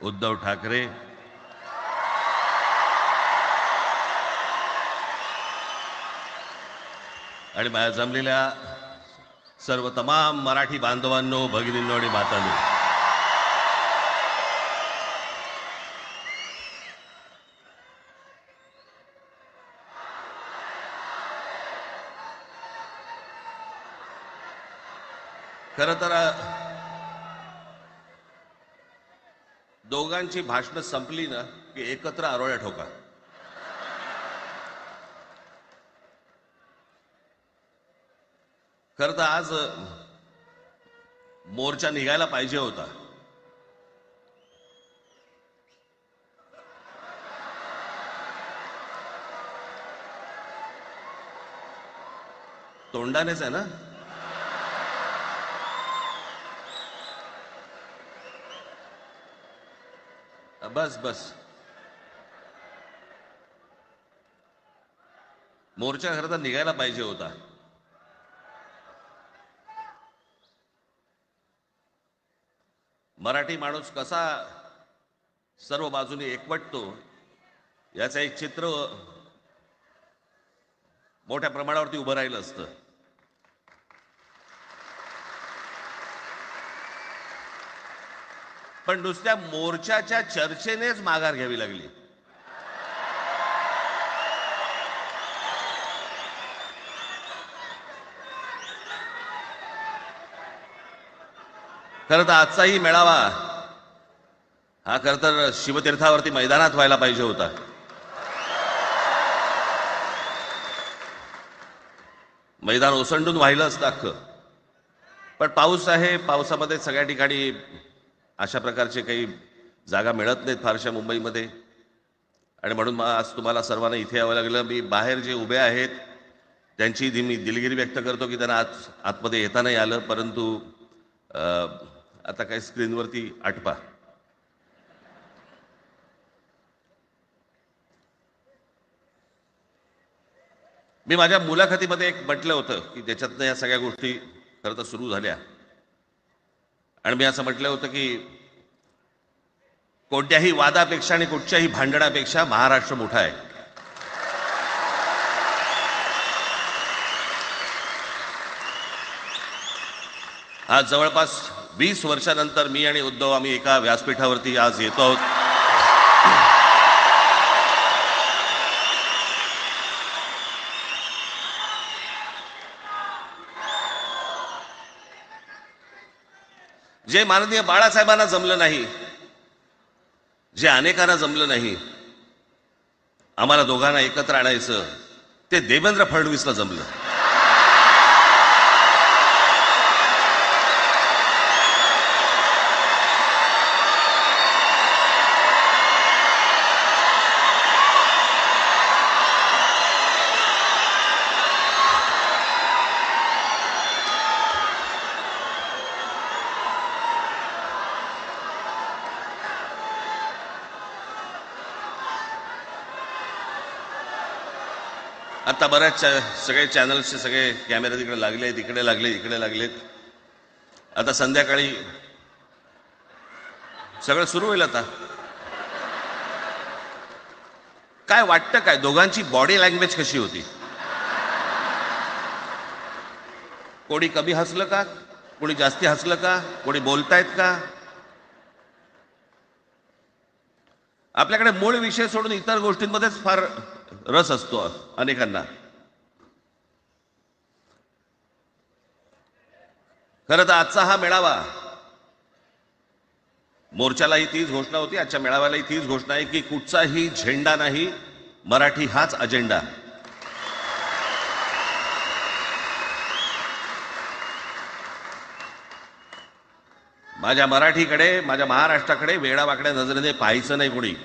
उद्धव ठाकरे, आणि माझ्या जमलेल्या सर्व तमाम मराठी बांधवांनो, भगिनींनो आणि मातांनो, खरं तर दोघांची भाषणं संपली ना की एकत्र आरोळ्या ठोका. खरं तर आज मोर्चा निघायला पाहिजे होता. तोंडानेच आहे ना? बस बस. मोर्चा खरं तर निघायला पाहिजे होता. मराठी माणूस कसा सर्व बाजूने एकवटतो याचं एक चित्र मोठ्या प्रमाणावरती उभं राहिलं असतं. पण नुसत्या मोर्चाच्या चर्चेनेच माघार घ्यावी लागली. खरं तर आजचाही मेळावा हा खरं तर शिवतीर्थावरती मैदानात व्हायला पाहिजे होता. मैदान ओसंडून वाहिलं असतं अख्खं. पण पाऊस आहे, पावसामध्ये सगळ्या ठिकाणी अशा प्रकारचे काही जागा मिळत नाहीत फारशा मुंबईमध्ये, आणि म्हणून आज तुम्हाला सर्वांना इथे यावं लागलं. मी बाहेर जे उभे आहेत त्यांची मी दिलगिरी व्यक्त करतो की त्यांना आतमध्ये येता नाही आलं, परंतु आता काही स्क्रीनवरती आटपा. मी माझ्या मुलाखतीमध्ये एक म्हटलं होतं की ज्याच्यातनं या सगळ्या गोष्टी खरं तर सुरू झाल्या, आणि मी असं म्हटलं होतं की कोणत्याही वादापेक्षा आणि कुठच्याही भांडणापेक्षा महाराष्ट्र मोठा आहे. आज जवळपास 20 वर्षानंतर मी आणि उद्धव आम्ही एका व्यासपीठावरती आज येतो आहोत. जे माननीय बाळासाहेबांना जमलं नाही, जे अनेकांना जमलं नाही आम्हाला दोघांना एकत्र आणायचं, ते देवेंद्र फडणवीसला जमलं. आता बऱ्याच सगळे चॅनल्सचे सगळे कॅमेरे तिकडे लागलेत, इकडे लागलेत. आता संध्याकाळी सगळं सुरू होईल. आता काय वाटतं, काय दोघांची बॉडी लँग्वेज कशी होती? कोणी कमी हसलं का, कोणी जास्ती हसलं का, कोणी बोलतायत का? आपल्याकडे मूळ विषय सोडून इतर गोष्टींमध्येच फार रस असतो अनेकांना. खरं तर आजचा हा मेळावा, मोर्चालाही तीच घोषणा होती, आजच्या मेळाव्यालाही तीच घोषणा आहे की कुठचाही झेंडा नाही, मराठी हाच अजेंडा. माझ्या मराठीकडे, माझ्या महाराष्ट्राकडे वेडावाकड्या नजरेने पाहायचं नाही कोणी.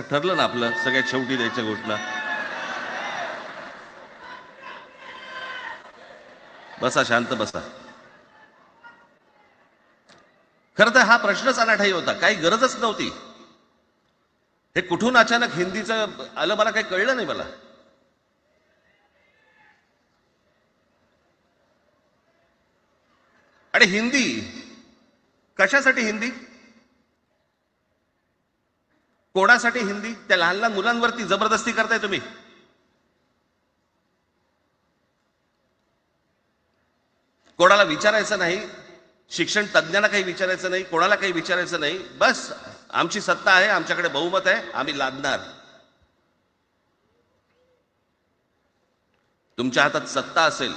ठरलं ना आपलं, सगळ्यात शेवटी द्यायच्या घोषणा. बसा, शांत बसा. खरं तर हा प्रश्नच अनाठाई होता, काही गरजच नव्हती. हे कुठून अचानक हिंदीचं आलं मला काही कळलं नाही मला. आणि हिंदी कशासाठी? हिंदी कोणासाठी? हिंदी त्या लहान लहान मुलांवरती जबरदस्ती करताय तुम्ही. कोणाला विचारायचं नाही, शिक्षण तज्ञांना काही विचारायचं नाही, कोणाला काही विचारायचं नाही. बस आमची सत्ता आहे, आमच्याकडे बहुमत आहे, आम्ही लादणार. तुमच्या हातात सत्ता असेल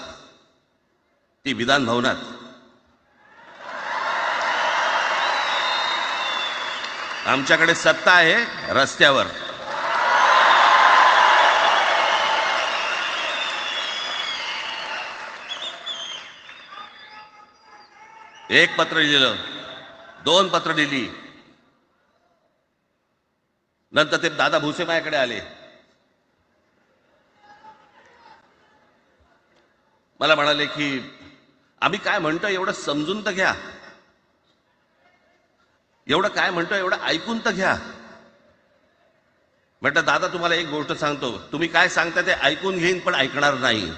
ती विधान भवनात, आमच्याकडे सत्ता आहे रस्त्यावर. एक पत्र लिहिलं, 2 पत्र लिहिली, नंतर ते दादा भुसे माझ्याकडे आले. मला म्हणाले की आम्ही काय म्हणतो एवढं समजून तर घ्या, एवढं काय म्हणतो एवढं ऐकून तर घ्या. म्हटलं दादा तुम्हाला एक गोष्ट सांगतो, तुम्ही काय सांगता ते ऐकून घेईन पण ऐकणार नाही.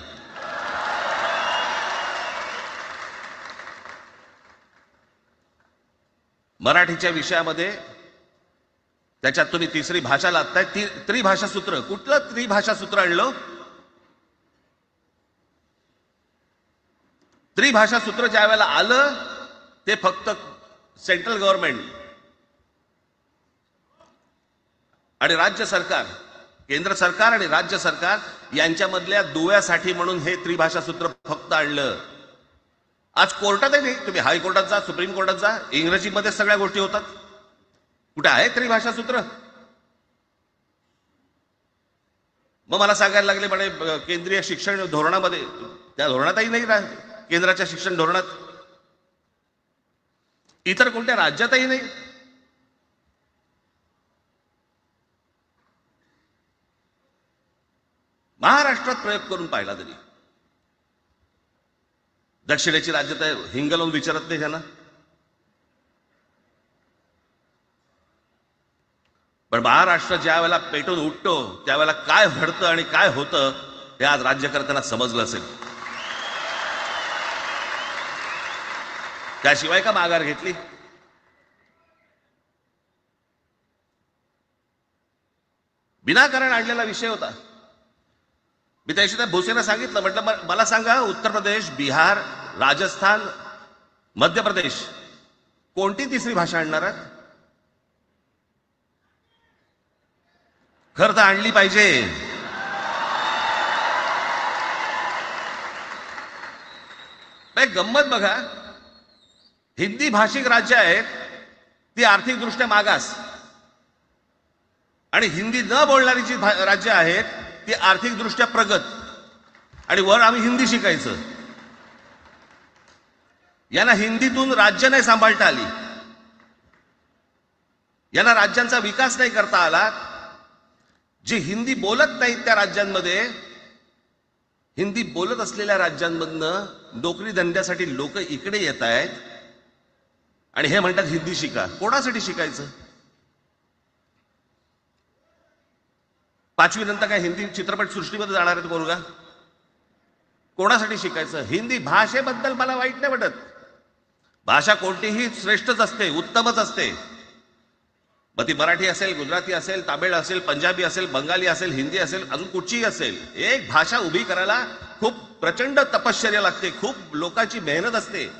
मराठीच्या विषयामध्ये त्याच्यात तुम्ही तिसरी भाषा लादताय. त्रिभाषा सूत्र, कुठलं त्रिभाषा सूत्र आणलं? त्रिभाषा सूत्र ज्या वेळेला आलं ते फक्त सेंट्रल गव्हर्नमेंट आणि राज्य सरकार, केंद्र सरकार आणि राज्य सरकार यांच्यामधल्या दुव्यासाठी म्हणून हे त्रिभाषा सूत्र फक्त आणलं. आज कोर्टातही नाही, तुम्ही हायकोर्टात जा, सुप्रीम कोर्टात जा, इंग्रजीमध्ये सगळ्या गोष्टी होतात. कुठे आहे त्रिभाषा सूत्र? मग मला सांगायला लागले म्हणे केंद्रीय शिक्षण धोरणामध्ये, त्या धोरणातही नाही राहत, केंद्राच्या शिक्षण धोरणात, इतर कोणत्या राज्यातही नाही. महाराष्ट्रात प्रयोग करून पाहिला तरी दक्षिणेची राज्य तर हिंग लावून विचारत नाही त्यांना. पण महाराष्ट्र ज्या वेळेला पेटून उठतो त्यावेळेला काय घडतं आणि काय होतं हे आज राज्यकर्त्यांना समजलं असेल. त्याशिवाय का माघार घेतली? विनाकारण आणलेला विषय होता. मी त्याशी त्या भुसेंना सांगितलं, म्हटलं मला सांगा उत्तर प्रदेश, बिहार, राजस्थान, मध्य प्रदेश कोणती तिसरी भाषा आणणार आहात? खरं तर आणली पाहिजे. गंमत बघा, हिंदी भाषिक राज्य आहेत ती आर्थिकदृष्ट्या मागास, आणि हिंदी न बोलणारी जी राज्य आहेत ती आर्थिकदृष्ट्या प्रगत, आणि वर आम्ही हिंदी शिकायचं. यांना हिंदीतून राज्य नाही सांभाळता आली, यांना राज्यांचा विकास नाही करता आला. जे हिंदी बोलत नाहीत त्या राज्यांमध्ये, हिंदी बोलत असलेल्या राज्यांमधनं नोकरी धंद्यासाठी लोक इकडे येत आहेत आणि हे म्हणतात हिंदी शिका. कोणासाठी शिकायचं? 5वी नंतर काय हिंदी चित्रपट सृष्टीमध्ये जाणार आहेत पोरगा? कोणासाठी शिकायचं? हिंदी भाषेबद्दल मला वाईट नाही वाटत, भाषा कोणतीही श्रेष्ठच असते, उत्तमच असते. मग ती मराठी असेल, गुजराती असेल, तामिळ असेल, पंजाबी असेल, बंगाली असेल, हिंदी असेल, अजून कुठचीही असेल. एक भाषा उभी करायला खूप प्रचंड तपश्चर्या लागते, खूप लोकांची मेहनत असते.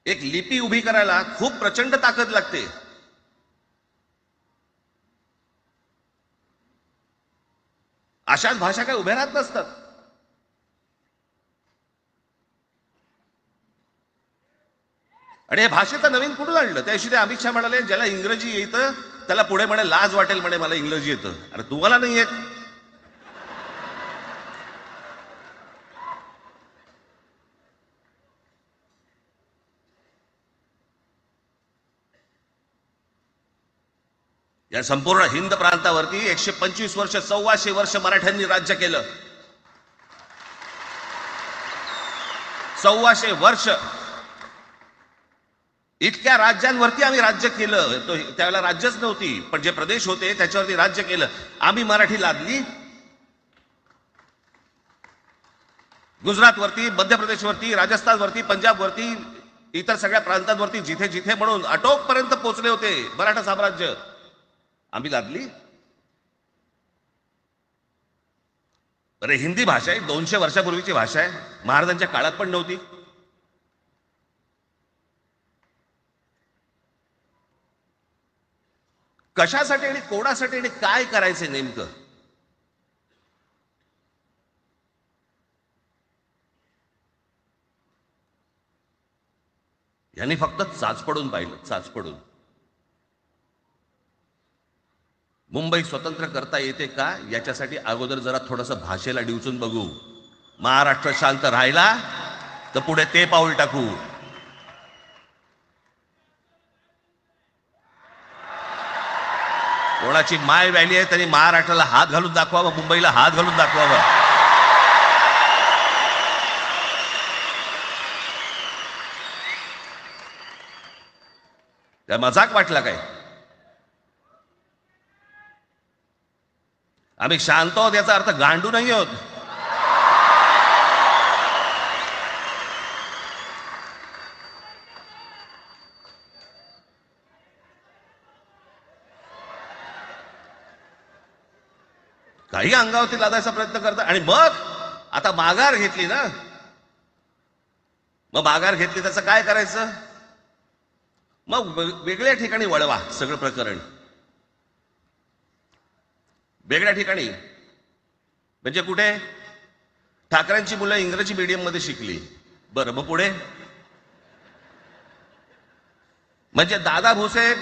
एक लिपी उभी करायला खूप प्रचंड ताकद लागते. अशाच भाषा काय उभ्या राहत नसतात. आणि हे भाषेचं नवीन कुठून आणलं? त्याशी ते अमित शहा म्हणाले ज्याला इंग्रजी येतं त्याला पुढे म्हणे लाज वाटेल, म्हणे मला इंग्रजी येतं. अरे तुम्हाला नाही येत? या संपूर्ण हिंद प्रांतावरती 125 वर्ष, 1400 वर्ष मराठ्यांनी राज्य केलं. 1400 वर्ष. इतक्या राज्यांवरती आम्ही राज्य केलं. तो त्यावेळेला राज्यच नव्हती, पण जे प्रदेश होते त्याच्यावरती राज्य केलं. आम्ही मराठी लादली गुजरातवरती, मध्य प्रदेशवरती, राजस्थानवरती, पंजाबवरती, इतर सगळ्या प्रांतांवरती जिथे जिथे म्हणून अटोकपर्यंत पोहोचले होते मराठा साम्राज्य, आम्ही लादली. अरे हिंदी भाषा आहे, 200 वर्षापूर्वीची भाषा आहे, महाराजांच्या काळात पण नव्हती. कशासाठी आणि कोणासाठी आणि काय करायचंय नेमकं? यांनी फक्त चाचपडून पाहिलं, चाचपडून. मुंबई स्वतंत्र करता येते का याच्यासाठी अगोदर जरा थोडंसं भाषेला डिवचून बघू. महाराष्ट्र शांत राहिला तर पुढे ते पाऊल टाकू. कोणाची माय व्हॅली आहे त्यांनी महाराष्ट्राला हात घालून दाखवावा, मुंबईला हात घालून दाखवावा. त्या मजाक वाटला काय? आम्ही शांत आहोत याचा अर्थ गांडू नाही आहोत. काही अंगावरती लादायचा प्रयत्न करतात आणि मग आता माघार घेतली ना, मग माघार घेतली त्याचं काय करायचं? मग वेगळ्या ठिकाणी वळवा सगळं प्रकरण, वेगळ्या ठिकाणी. म्हणजे कुठे? ठाकरेंची मुलं इंग्रजी मीडियम मध्ये शिकली, बरं, मग पुढे? म्हणजे दादा भुसे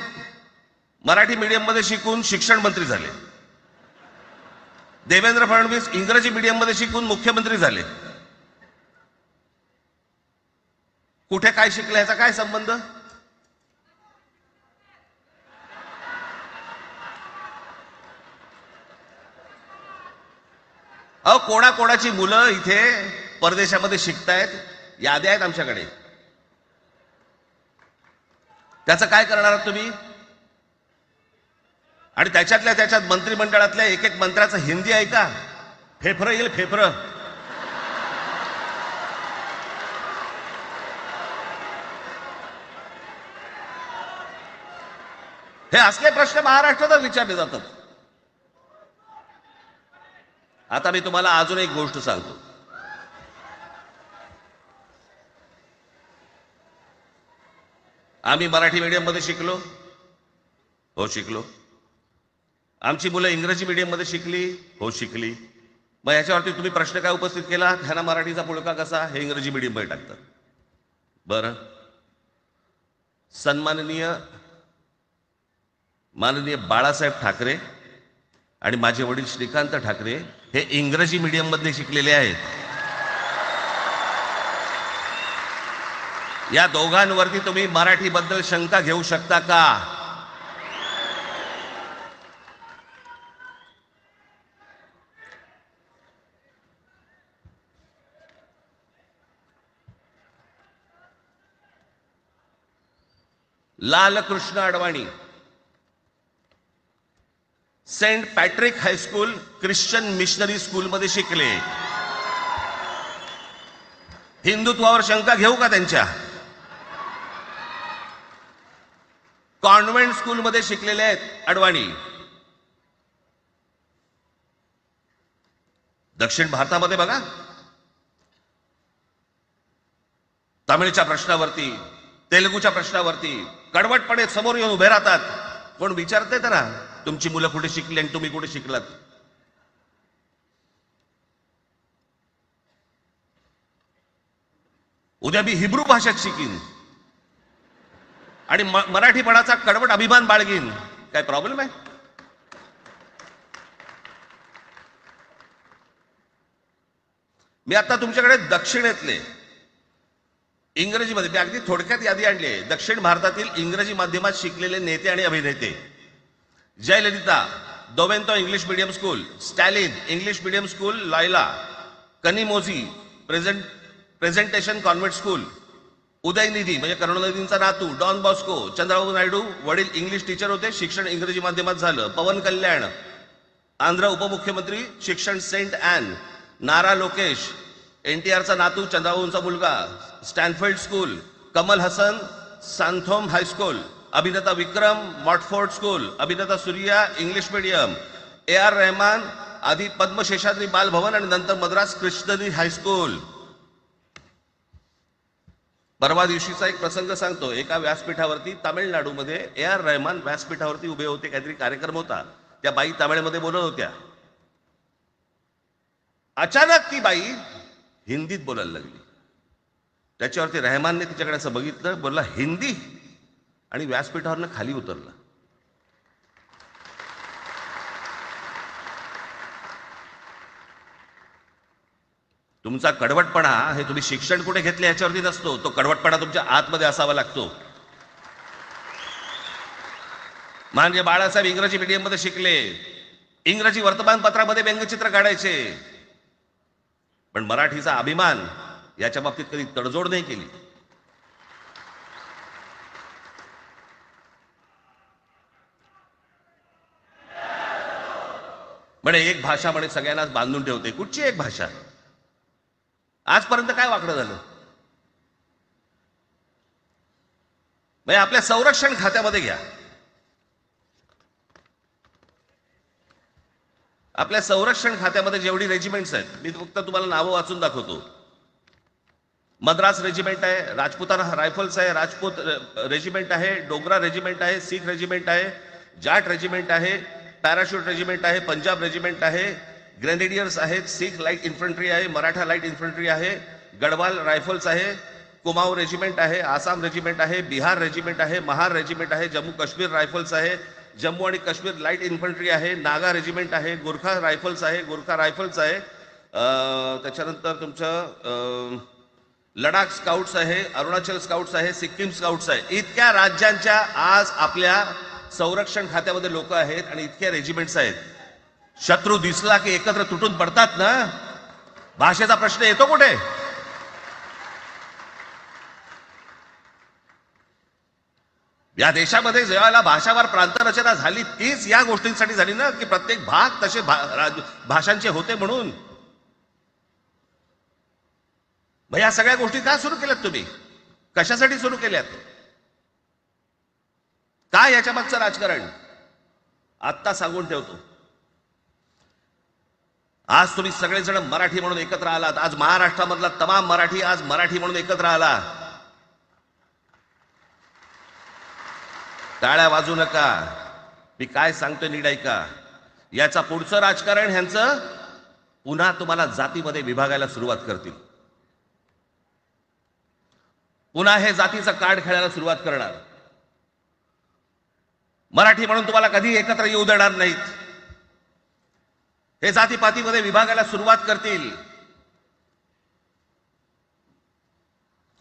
मराठी मीडियम मध्ये शिकून शिक्षण मंत्री झाले, देवेंद्र फडणवीस इंग्रजी मीडियम मध्ये शिकून मुख्यमंत्री झाले. कुठे काय शिकले याचा काय संबंध? अहो, कोणाकोणाची मुलं इथे परदेशामध्ये शिकतायत, याद्या आहेत आमच्याकडे. त्याचं काय करणार आहात तुम्ही? आणि त्याच्यातल्या त्याच्यात मंत्रिमंडळातल्या एक एक मंत्र्याचं हिंदी आहे का? फेफरं येईल, फेफरं. हे असले प्रश्न महाराष्ट्रातच विचारले जातात. आता मी तुम्हाला अजून एक गोष्ट सांगतो. आम्ही मराठी मीडियम मध्ये शिकलो, हो शिकलो. आमची मुलं इंग्रजी मीडियम मध्ये शिकली, हो शिकली. मग याच्यावरती तुम्ही प्रश्न काय उपस्थित केला? ह्यांना मराठीचा पुळका कसा? हे इंग्रजी मीडियम मध्ये टाकतात. बरं, माननीय बाळासाहेब ठाकरे आणि माझे वडील श्रीकांत ठाकरे हे इंग्रजी मीडियम मध्ये शिकलेले आहेत. या दोघांवरती तुम्ही मराठी बद्दल शंका घेऊ शकता का? Lalkrishna Advani saint Patrick high school Christian missionary school मध्ये शिकले. हिंदुत्वावर शंका घेऊ का त्यांच्या? कॉन्व्हेंट स्कूल मध्ये शिकलेले आहेत अडवाणी. दक्षिण भारतामध्ये बघा, तमिळच्या प्रश्नावरती, तेलुगूच्या प्रश्नावरती कडवटपणे समोर येऊन उभे राहतात. कोण विचारते तर ना, तुमची मुलं कुठे शिकली आणि तुम्ही कुठे शिकलात? उद्या मी हिब्रू भाषेत शिकीन आणि मराठीपणाचा कडवट अभिमान बाळगीन. काय प्रॉब्लेम आहे? मी आता तुमच्याकडे दक्षिणेतले इंग्रजीमध्ये, मी अगदी थोडक्यात यादी आणली आहे, दक्षिण भारतातील इंग्रजी माध्यमात शिकलेले नेते आणि अभिनेते. Jayalalithaa Doveton English medium school, Stalin English medium school Loyola, Kanimozhi Presentation Convent school, Udhayanidhi म्हणजे करुणानिधींचा नातू डॉन बॉस्को. चंद्रबाबू नायडू वडील इंग्लिश टीचर होते, शिक्षण इंग्रजी माध्यमात झालं. पवन कल्याण आंध्र उपमुख्यमंत्री, शिक्षण सेंट ॲन. नारा लोकेश NTRचा नातू, चंद्रबाबूंचा मुलगा, Stanford school. Kamal Haasan Santhome high school. अभिनेता विक्रम मॉटफोर्ड स्कूल. अभिनेता Suriya English medium. AR Rahman आधी पद्मशेषाद्री बालभवन आणि नंतर मद्रास कृष्णनी हायस्कूल. परवा दिवशीचा एक प्रसंग सांगतो. एका व्यासपीठावरती तामिळनाडूमध्ये AR रहमान व्यासपीठावरती उभे होते, काहीतरी कार्यक्रम होता. त्या बाई तामिळमध्ये बोलत होत्या. अचानक ती बाई हिंदीत बोलायला लागली. त्याच्यावरती रहमानने तिच्याकडे असं बघितलं, बोलला हिंदी, आणि व्यासपीठावरनं खाली उतरला. तुमचा कडवटपणा हे तुम्ही शिक्षण कुठे घेतले याच्यावरती नसतो, तो कडवटपणा तुमच्या आतमध्ये असावा लागतो. म्हणजे बाळासाहेब इंग्रजी मीडियम मध्ये शिकले, इंग्रजी वर्तमानपत्रामध्ये व्यंगचित्र काढायचे, पण मराठीचा अभिमान याच्या बाबतीत कधी तडजोड नाही केली. म्हणे एक भाषा म्हणे सगळ्यांनाच बांधून ठेवते. कुठची एक भाषा? आजपर्यंत काय वाकडं झालं? म्हणजे आपल्या संरक्षण खात्यामध्ये घ्या, आपल्या संरक्षण खात्यामध्ये जेवढी रेजिमेंट्स आहेत, मी फक्त तुम्हाला नावं वाचून दाखवतो. मद्रास रेजिमेंट आहे, राजपुताना रायफल्स आहे, राजपूत रेजिमेंट आहे, डोगरा रेजिमेंट आहे, सीख रेजिमेंट आहे, जाट रेजिमेंट आहे, पॅराशूट रेजिमेंट आहे, पंजाब रेजिमेंट आहे, ग्रेनेडियर्स आहेत, सीख लाईट इन्फंट्री आहे, मराठा लाईट इन्फंट्री आहे, गढवाल रायफल्स आहे, कुमाऊ रेजिमेंट आहे, आसाम रेजिमेंट आहे, बिहार रेजिमेंट आहे, महार रेजिमेंट आहे, जम्मू काश्मीर रायफल्स आहे, जम्मू आणि काश्मीर लाईट इन्फंट्री आहे, नागा रेजिमेंट आहे, गोरखा रायफल्स आहे, गोरखा रायफल्स आहे, त्याच्यानंतर तुमचं लडाख स्काउट्स आहे, अरुणाचल स्काउट्स आहे, सिक्कीम स्काउट्स आहे. इतक्या राज्यांच्या आज आपल्या संरक्षण खात्यामध्ये लोक आहेत आणि इतक्या रेजिमेंट्स आहेत. शत्रू दिसला की एकत्र तुटून पडतात ना. भाषेचा प्रश्न येतो कुठे? या देशामध्ये जेव्हा भाषावार प्रांत रचना झाली तीच या गोष्टींसाठी झाली ना, की प्रत्येक भाग तसे भाषांचे होते म्हणून. मग या सगळ्या गोष्टी का सुरू केल्यात तुम्ही? कशासाठी सुरू केल्यात? काय याच्या मागचं राजकारण? आत्ता सांगून ठेवतो. आज तुम्ही सगळेजण मराठी म्हणून एकत्र आलात. आज महाराष्ट्रामधला तमाम मराठी आज मराठी म्हणून एकत्र आला. टाळ्या वाजू नका. मी काय सांगतो नीट ऐका. याचा पुढचं राजकारण ह्यांचं पुन्हा तुम्हाला जातीमध्ये विभागायला सुरुवात करतील. पुन्हा हे जातीचं कार्ड खेळायला सुरुवात करणार. मराठी म्हणून तुम्हाला कधी एकत्र येऊ देणार नाहीत. हे जातीपातीमध्ये विभागायला सुरुवात करतील.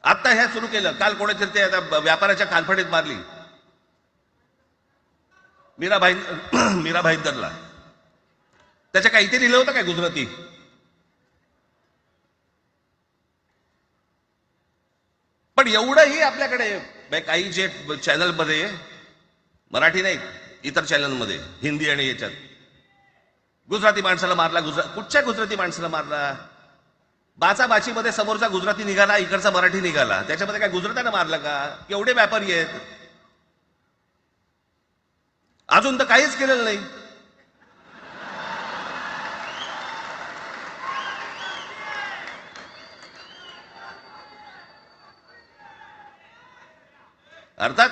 आता हे सुरू केलं. काल कोणीतरी ते व्यापाऱ्याच्या कानफडीत मारली मीरा भाईंदरला. त्याच्या काही इथे लिहिलं होतं काय गुजराती? पण एवढंही आपल्याकडे काही जे चॅनलमध्ये, मराठी नाही इतर चॅनलमध्ये, हिंदी आणि याच्यात गुजराती माणसाला मारला. कुठच्या गुजराती माणसाला मारला? बाचाबाचीमध्ये समोरचा गुजराती निघाला, इकडचा मराठी निघाला. त्याच्यामध्ये काय गुजरात्यानं मारलं का? केवढे व्यापारी आहेत. अजून तर काहीच केलेलं नाही. अर्थात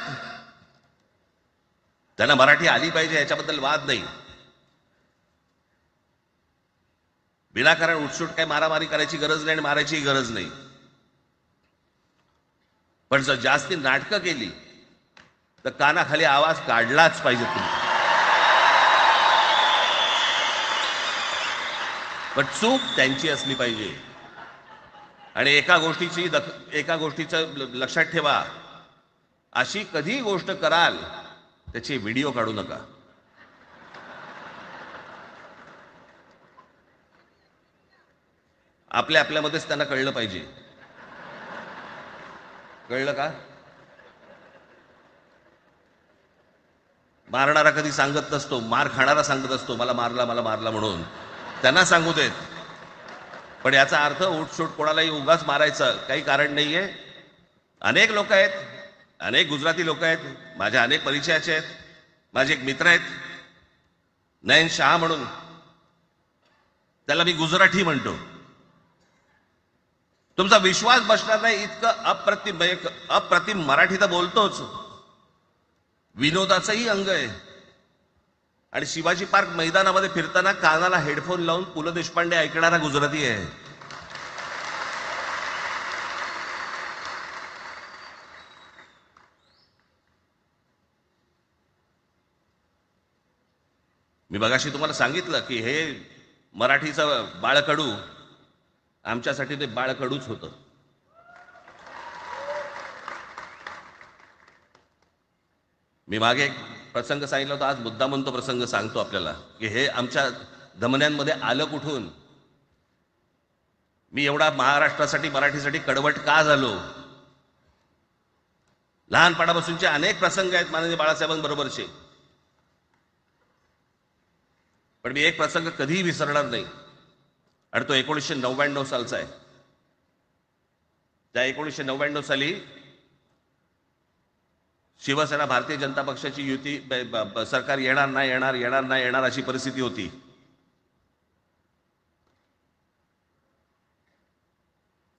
त्यांना मराठी आली पाहिजे याच्याबद्दल वाद नाही. विनाकारण उठसूट काय मारामारी करायची गरज नाही आणि मारायची गरज नाही. पण जर जास्ती नाटकं केली तर कानाखाली आवाज काढलाच पाहिजे तुम्ही. पण चूक त्यांची असली पाहिजे. आणि एका गोष्टीचं लक्षात ठेवा, अशी कधी गोष्ट कराल त्याची व्हिडिओ काढू नका. आपल्यामध्येच त्यांना कळलं पाहिजे. कळलं का? मारणारा कधी सांगत नसतो, मार खाणारा सांगत असतो मला मारला म्हणून. त्यांना सांगू देत. पण याचा अर्थ उठसूट कोणालाही उगाच मारायचं काही कारण नाहीये. अनेक लोक आहेत, अनेक गुजराती लोक आहेत, माझ्या अनेक परिचयाचे आहेत. माझे एक मित्र आहेत नयन शाह म्हणून, त्याला मी गुजराठी म्हणतो. तुमचा विश्वास बसणार नाही इतकं अप्रतिम मराठी तर बोलतोच, विनोदाचंही अंग आहे. आणि शिवाजी पार्क मैदानामध्ये फिरताना कानाला हेडफोन लावून पु ल देशपांडे ऐकणारा गुजराती आहे. मी मगाशी तुम्हाला सांगितलं की हे मराठीचं बाळकडू, आमच्यासाठी ते बाळकडूच होतं. मी मागे एक प्रसंग सांगितला होता, आज मुद्दामून तो प्रसंग सांगतो आपल्याला की हे आमच्या धमन्यांमध्ये आलं कुठून. मी एवढा महाराष्ट्रासाठी मराठीसाठी कडवट का झालो. लहानपणापासूनचे अनेक प्रसंग आहेत माननीय बाळासाहेबांबरोबरचे, पण मी एक प्रसंग कधीही विसरणार नाही. आणि तो 1999 सालचा आहे. त्या 1999 साली शिवसेना भारतीय जनता पक्षाची युती सरकार येणार नाही अशी परिस्थिती होती.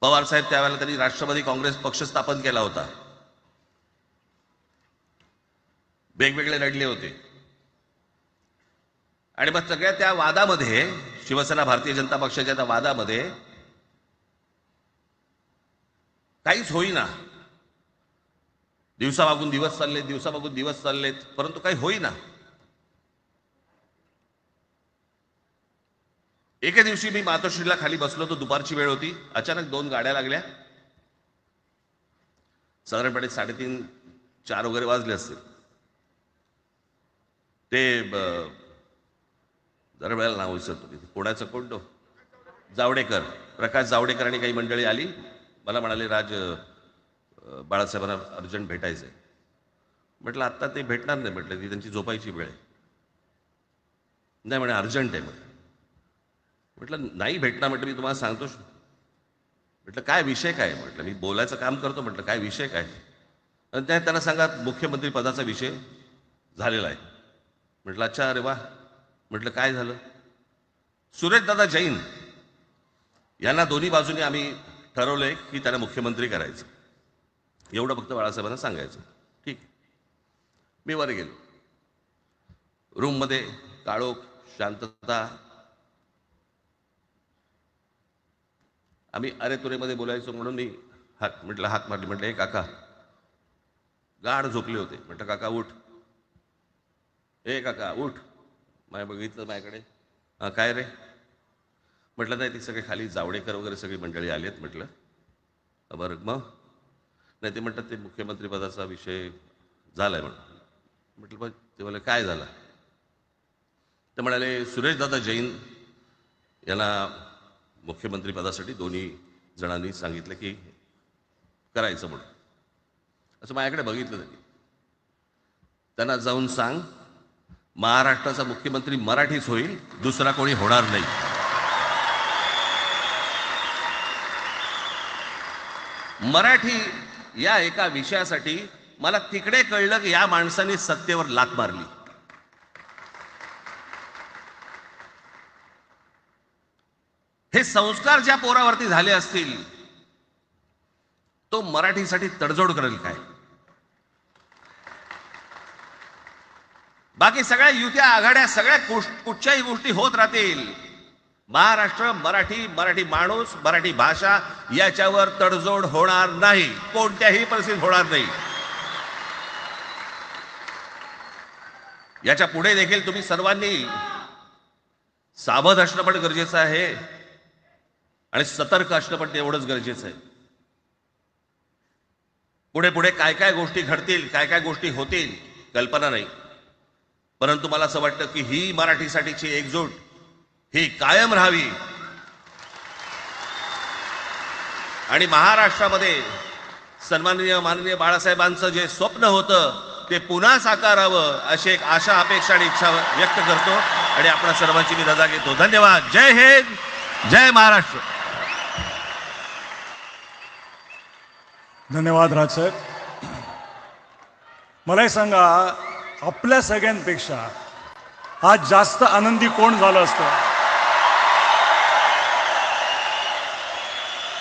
पवार साहेब त्यावेळेला त्यांनी राष्ट्रवादी काँग्रेस पक्ष स्थापन केला होता. वेगवेगळे लढले होते. आणि मग सगळ्या त्या वादामध्ये, शिवसेना भारतीय जनता पक्षाच्या त्या वादामध्ये काहीच होईना. दिवसामागून दिवस चाललेत, परंतु काही होईना. एके दिवशी मी मातोश्रीला खाली बसलो होतो, दुपारची वेळ होती. अचानक 2 गाड्या लागल्या. साधारणपणे 3:30-4 वगैरे वाजले असतील. ते जरा वेळेला नाव विसरतो तिथे, कोणाचं कोणतो जावडेकर, प्रकाश जावडेकर आणि काही मंडळी आली. मला म्हणाले, राज बाळासाहेबांना अर्जंट भेटायचंय. म्हटलं आत्ता ते भेटणार नाही. म्हटलं ती त्यांची झोपायची वेळ आहे. नाही म्हणे अर्जंट आहे. म्हटलं नाही भेटणार. म्हटलं मी तुम्हाला सांगतो. म्हटलं काय विषय काय. म्हटलं मी बोलायचं काम करतो. म्हटलं काय विषय काय. आणि त्यांना सांगा मुख्यमंत्री पदाचा विषय झालेला आहे. म्हटलं अच्छा, अरे वा. म्हटलं काय झालं. सुरेशदादा जैन यांना दोन्ही बाजूने आम्ही ठरवलंय की त्यांना मुख्यमंत्री करायचं. एवढं फक्त बाळासाहेबांना सांगायचं. ठीक. मी वर गेलो. रूममध्ये काळोख, शांतता. आम्ही अरे तुरेमध्ये बोलायचो म्हणून मी हाक मारली. म्हटलं हे काका गाढ झोपले होते. म्हटलं काका उठ. ए काका उठ. माय बघितलं माझ्याकडे. काय रे. म्हटलं नाही ती सगळे खाली जावडेकर वगैरे सगळी मंडळी आली आहेत. म्हटलं बरं मग. नाही ते म्हणतात ते मुख्यमंत्री पदाचा विषय झालाय म्हणून. म्हटलं मग ते मला काय झालं. ते म्हणाले सुरेशदादा जैन यांना मुख्यमंत्री पदासाठी दोन्ही जणांनी सांगितलं की करायचं म्हणून. असं माझ्याकडे बघितलं त्यांनी. त्यांना जाऊन सांग महाराष्ट्राचा मुख्यमंत्री मराठीच होईल, दुसरा कोणी होणार नाही. मराठी या एका विषयासाठी मला तिकडे कळलं की या माणसाने सत्तेवर लाथ मारली. हे संस्कार ज्या पोरावरती झाले असतील तो मराठीसाठी तडजोड करेल काय. बाकी सगळ्या युत्या आघाड्या सगळ्या कुठच्याही गोष्टी होत राहतील. महाराष्ट्र, मराठी माणूस, मराठी भाषा याच्यावर तडजोड होणार नाही. कोणत्याही परिस्थितीत होणार नाही. याच्या पुढे देखील तुम्ही सर्वांनी सावध असणं पण गरजेचं आहे आणि सतर्क असणं पण तेवढंच गरजेचं आहे. पुढे पुढे काय काय गोष्टी घडतील, काय काय गोष्टी होतील कल्पना नाही. परंतु मला असं वाटतं की ही मराठीसाठीची एकजूट ही कायम राहावी आणि महाराष्ट्रामध्ये सन्माननीय माननीय बाळासाहेबांचं जे स्वप्न होतं ते पुन्हा साकारावं अशी एक आशा अपेक्षा आणि इच्छा व्यक्त करतो आणि आपण सर्वांची मी रजा घेतो. धन्यवाद. जय हिंद, जय महाराष्ट्र. धन्यवाद राजसाहेब. मलाही सांगा, आपल्या सगळ्यांपेक्षा आज जास्त आनंदी कोण झालं असतं?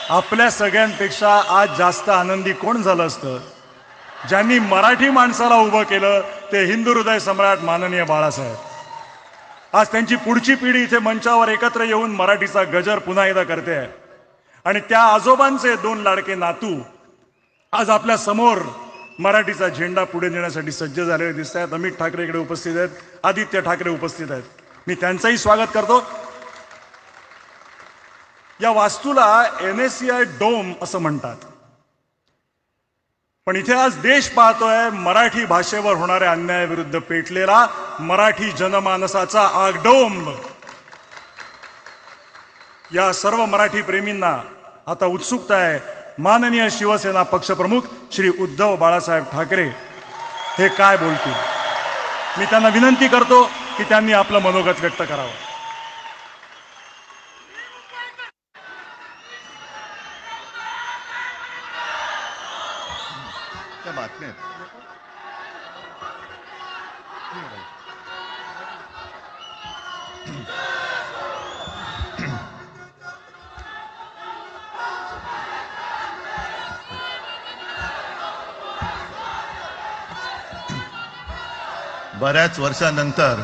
आपल्या सगळ्यांपेक्षा आज जास्त आनंदी कोण झालं असतं? ज्यांनी मराठी माणसाला उभं केलं ते हिंदू हृदय सम्राट माननीय बाळासाहेब. आज त्यांची पुढची पिढी इथे मंचावर एकत्र येऊन मराठीचा गजर पुन्हा एकदा करते आहे. आणि त्या आजोबांचे 2 लाडके नातू आज आपल्या समोर मराठीचा झेंडा पुढे नेण्यासाठी सज्ज झालेले दिसत आहेत. अमित ठाकरे इकडे उपस्थित आहेत, आदित्य ठाकरे उपस्थित आहेत. मी त्यांचंही स्वागत करतो. या वास्तूला NSCI डोम असं म्हणतात, पण इथे आज देश पाहतोय मराठी भाषेवर होणाऱ्या अन्यायाविरुद्ध पेटलेला मराठी जनमानसाचा आगडोंब. या सर्व मराठी प्रेमींना आता उत्सुकता आहे माननीय शिवसेना पक्षप्रमुख श्री उद्धव बाळासाहेब ठाकरे हे काय बोलतील. मी त्यांना विनंती करतो की त्यांनी आपलं मनोगत व्यक्त करावं. बऱ्याच वर्षानंतर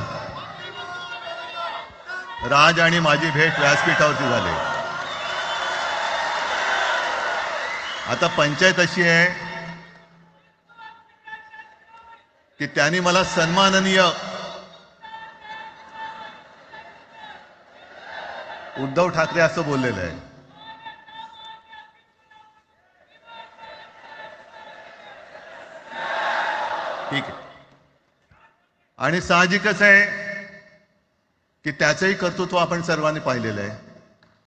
राज आणि माझी भेट व्यासपीठावरती झाली. आता पंचायत अशी आहे की त्यांनी मला सन्माननीय उद्धव ठाकरे असं बोललेलं आहे. ठीक आहे. आणि साहजिकच आहे की त्याचंही कर्तृत्व आपण सर्वांनी पाहिलेलं आहे.